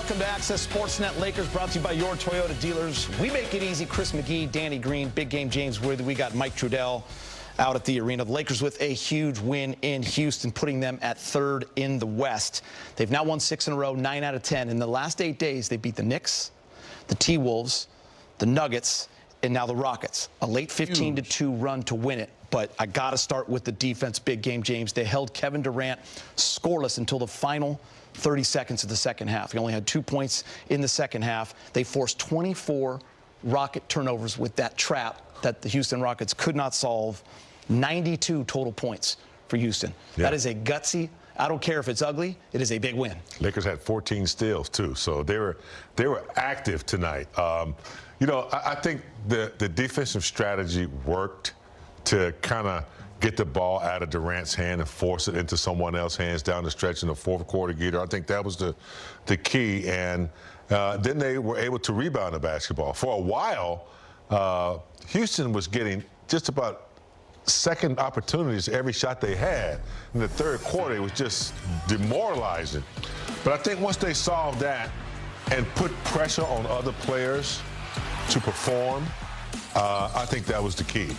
Welcome to Access Sportsnet. Lakers brought to you by your Toyota dealers. We make it easy. Chris McGee, Danny Green, Big Game James Worthy. We got Mike Trudell out at the arena. The Lakers with a huge win in Houston, putting them at third in the West. They've now won 6 in a row, 9 out of 10. In the last 8 days, they beat the Knicks, the T-Wolves, the Nuggets, and now the Rockets. A late 15-2 run to win it. But I got to start with the defense, Big Game James. They held Kevin Durant scoreless until the final 30 seconds of the second half. He only had 2 points in the second half. They forced 24 Rocket turnovers with that trap that the Houston Rockets could not solve. 92 total points for Houston. Yeah. That is a gutsy, I don't care if it's ugly, it is a big win. Lakers had 14 steals, too, so they were active tonight. You know, I think the defensive strategy worked to kind of get the ball out of Durant's hand and force it into someone else's hands down the stretch in the fourth quarter, Gator. I think that was the key. And then they were able to rebound the basketball. For a while, Houston was getting just about second opportunities every shot they had. In the third quarter, it was just demoralizing. But I think once they solved that and put pressure on other players to perform, I think that was the key.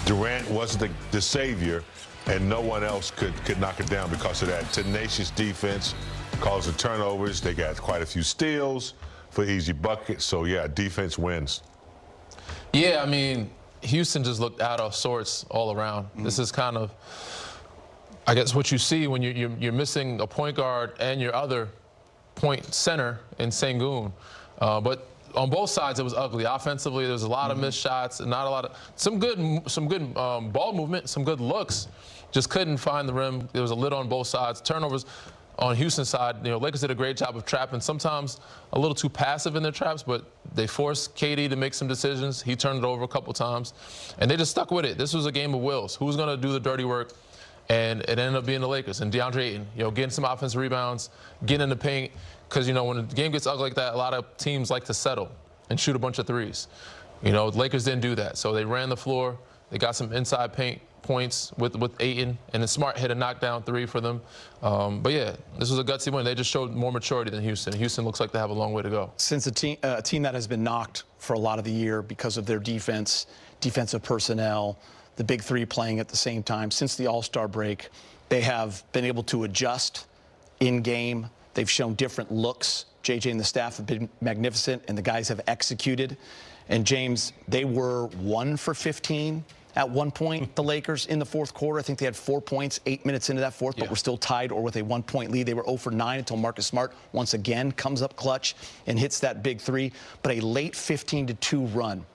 Durant was the savior, and no one else could knock it down because of that tenacious defense, causing turnovers. They got quite a few steals for easy buckets. So, yeah, defense wins. Yeah, I mean, Houston just looked out of sorts all around. This is kind of, I guess, what you see when you're missing a point guard and your other point center in Sengun. But on both sides, it was ugly. Offensively, there was a lot of missed shots, and not a lot of some good ball movement, some good looks. Just couldn't find the rim. There was a lid on both sides. Turnovers on Houston's side. You know, Lakers did a great job of trapping. Sometimes a little too passive in their traps, but they forced KD to make some decisions. He turned it over a couple times, and they just stuck with it. This was a game of wills. Who was going to do the dirty work? And it ended up being the Lakers and DeAndre Ayton. You know, getting some offensive rebounds, getting in the paint. Because, you know, when the game gets ugly like that, a lot of teams like to settle and shoot a bunch of threes. You know, the Lakers didn't do that. So they ran the floor. They got some inside paint points with Ayton. And then Smart hit a knockdown three for them. But, yeah, this was a gutsy win. They just showed more maturity than Houston. Houston looks like they have a long way to go. Since a team that has been knocked for a lot of the year because of their defense, defensive personnel, the big three playing at the same time, since the All-Star break, they have been able to adjust in-game. They've shown different looks. JJ and the staff have been magnificent, and the guys have executed. And, James, they were 1 for 15 at one point, the Lakers, in the fourth quarter. I think they had 4 points 8 minutes into that fourth, but were still tied or with a 1-point lead. They were 0 for 9 until Marcus Smart once again comes up clutch and hits that big three. But a late 15-2 run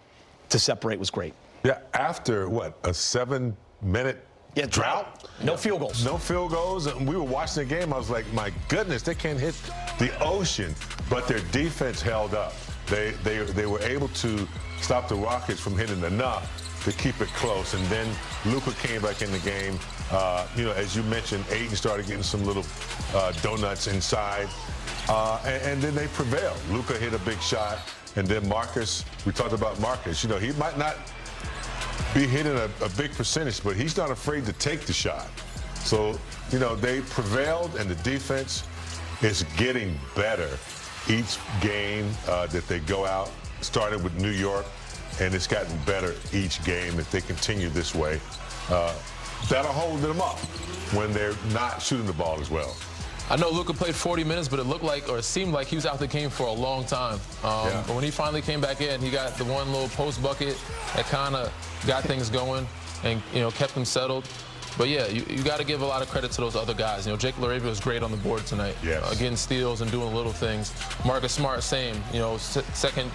to separate was great. Yeah, after, what, a 7-minute drought? No field goals. No field goals. And we were watching the game. I was like, my goodness, they can't hit the ocean. But their defense held up. They were able to stop the Rockets from hitting enough to keep it close. And then Luka came back in the game. You know, as you mentioned, Ayton started getting some little donuts inside. And then they prevailed. Luka hit a big shot. And then Marcus, we talked about Marcus. You know, he might not be hitting a big percentage, but he's not afraid to take the shot. So, you know, they prevailed, and the defense is getting better each game that they go out. Started with New York, and it's gotten better each game. If they continue this way, that'll hold them up when they're not shooting the ball as well. I know Luka played 40 minutes, but it looked like, or it seemed like, he was out the game for a long time. But when he finally came back in, he got the one little post bucket that kind of got things going and, you know, kept them settled. But, yeah, you got to give a lot of credit to those other guys. You know, Jake LaRavia was great on the board tonight. Getting steals and doing little things. Marcus Smart, same. You know, second,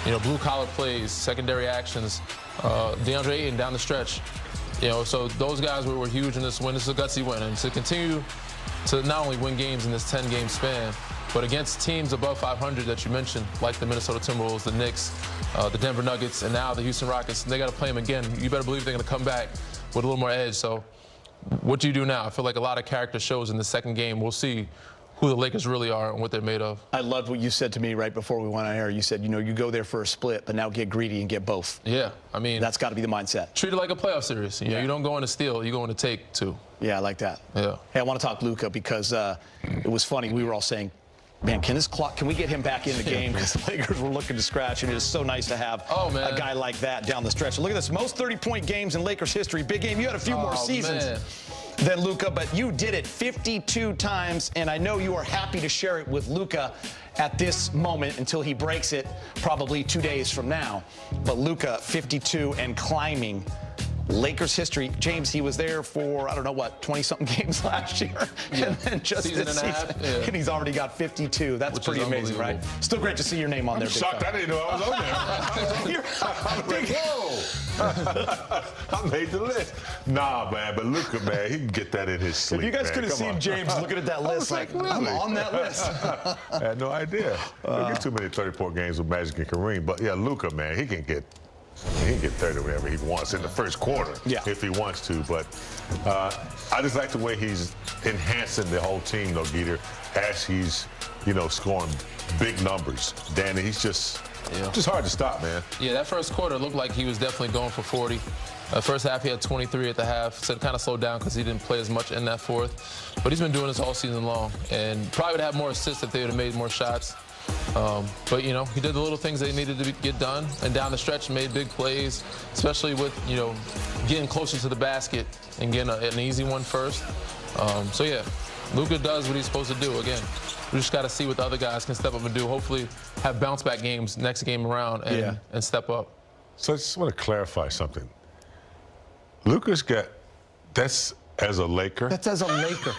you know, blue-collar plays, secondary actions. DeAndre Ayton down the stretch. You know, so those guys were huge in this win. This is a gutsy win. And to continue to not only win games in this 10-game span, but against teams above 500 that you mentioned, like the Minnesota Timberwolves, the Knicks, the Denver Nuggets, and now the Houston Rockets, they got to play them again. You better believe they're going to come back with a little more edge. So what do you do now? I feel like a lot of character shows in the second game. We'll see who the Lakers really are and what they're made of. I loved what you said to me right before we went on air. You said, you know, you go there for a split, but now get greedy and get both. Yeah, I mean, that's got to be the mindset. Treat it like a playoff series. You know, you don't go in to steal, you go in to take two. Yeah, I like that. Yeah. Hey, I want to talk Luka because it was funny. We were all saying, Man, can we get him back in the game? Because the Lakers were looking to scratch, and it is so nice to have a guy like that down the stretch. And look at this, most 30-point games in Lakers history. Big game. You had a few more seasons than Luka, but you did it 52 times, and I know you are happy to share it with Luka at this moment until he breaks it probably 2 days from now. But Luka, 52 and climbing. Lakers history. James, he was there for, I don't know what, 20-something games last year. And then just season this and a season. half. Yeah. And he's already got 52. That's pretty amazing, right? Still great to see your name on there. Shocked I didn't know I was on there. Whoa. I made the list. Nah, man, but Luka, man, he can get that in his sleep. If you guys could have seen James looking at that list, like, I'm on that list. I had no idea. Don't get too many 30-point games with Magic and Kareem. But, yeah, Luka, man, he can get 30 whenever he wants in the first quarter if he wants to. But I just like the way he's enhancing the whole team, though, Geeter, as he's, scoring big numbers. Danny, he's just hard to stop, man. Yeah, that first quarter looked like he was definitely going for 40. First half, he had 23 at the half. So it kind of slowed down because he didn't play as much in that fourth. But he's been doing this all season long. And probably would have more assists if they would have made more shots. But, he did the little things they needed to get done. And down the stretch, made big plays, especially with, getting closer to the basket and getting an easy one first. So, yeah, Luka does what he's supposed to do. Again, we just got to see what the other guys can step up and do. Hopefully have bounce-back games next game around and step up. So I just want to clarify something. Luka's got – that's – as a Laker? That's as a Laker.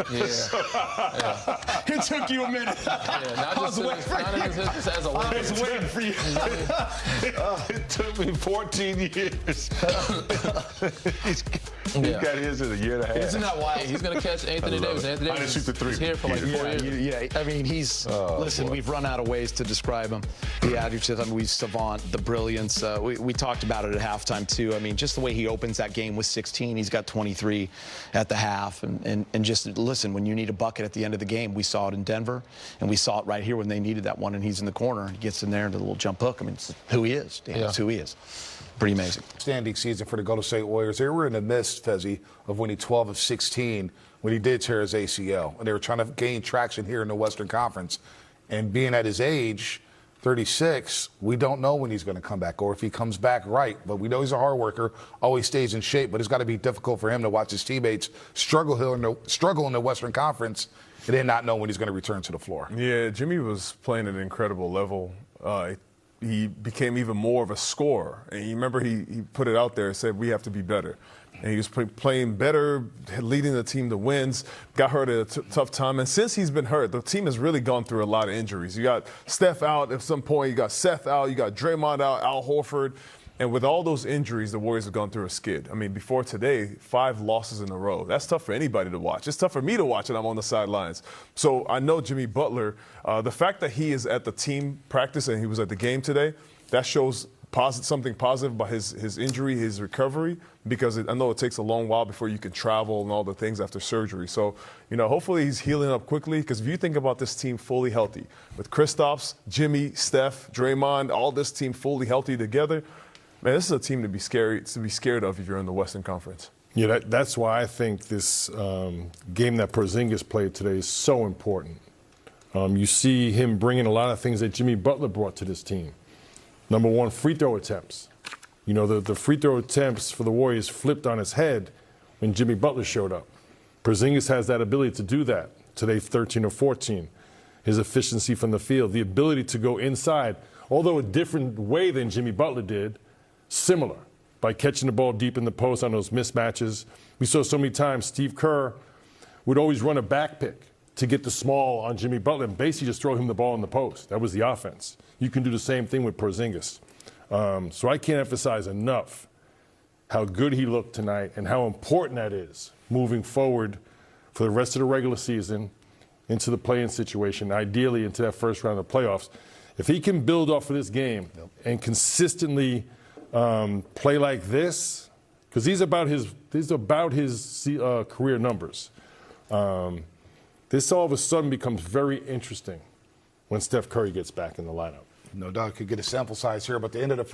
It took you a minute. I was waiting for you. It took me 14 years. He's got his in a year and a half. Isn't that wild? He's going to catch Anthony Davis. Anthony Davis shoot the three. He's here for like 4 years. Yeah, I mean, he's listen. We've run out of ways to describe him. The adjectives. I mean, he's savant, the brilliance. We talked about it at halftime too. I mean, just the way he opens that game with 16. He's got 23 at the half, and just listen. When you need a bucket at the end of the game, we saw it in Denver, and we saw it right here when they needed that one. And he's in the corner. And he gets in there into the little jump hook. I mean, it's who he is. It's who he is. Pretty amazing. Standing season for the Golden State Warriors. They were in the midst, Fezzi, of winning 12 of 16 when he did tear his ACL. And they were trying to gain traction here in the Western Conference. And being at his age, 36, we don't know when he's going to come back or if he comes back right. But we know he's a hard worker, always stays in shape. But it's got to be difficult for him to watch his teammates struggle in the Western Conference and then not know when he's going to return to the floor. Yeah, Jimmy was playing at an incredible level. He became even more of a scorer. And you remember he put it out there and said, we have to be better. And he was playing better, leading the team to wins, got hurt at a tough time. And since he's been hurt, the team has really gone through a lot of injuries. You got Steph out at some point, you got Seth out, you got Draymond out, Al Horford. And with all those injuries, the Warriors have gone through a skid. I mean, before today, 5 losses in a row. That's tough for anybody to watch. It's tough for me to watch, and I'm on the sidelines. So I know Jimmy Butler, the fact that he is at the team practice and he was at the game today, that shows something positive about his injury, his recovery, because I know it takes a long while before you can travel and all the things after surgery. So, hopefully he's healing up quickly, because if you think about this team fully healthy, with Kristaps, Jimmy, Steph, Draymond, all this team fully healthy together, man, this is a team to be scared of if you're in the Western Conference. Yeah, that's why I think this game that Porzingis played today is so important. You see him bringing a lot of things that Jimmy Butler brought to this team. Number one, free throw attempts. The free throw attempts for the Warriors flipped on its head when Jimmy Butler showed up. Porzingis has that ability to do that. Today, 13 or 14. His efficiency from the field, the ability to go inside, although a different way than Jimmy Butler did, similar, by catching the ball deep in the post on those mismatches. We saw so many times Steve Kerr would always run a back pick to get the small on Jimmy Butler and basically just throw him the ball in the post. That was the offense. You can do the same thing with Porzingis. So I can't emphasize enough how good he looked tonight and how important that is moving forward for the rest of the regular season into the play-in situation, ideally into that first round of the playoffs. If he can build off of this game and consistently play like this, because these are about his career numbers. This all of a sudden becomes very interesting when Steph Curry gets back in the lineup. No doubt could get a sample size here, but the end of the first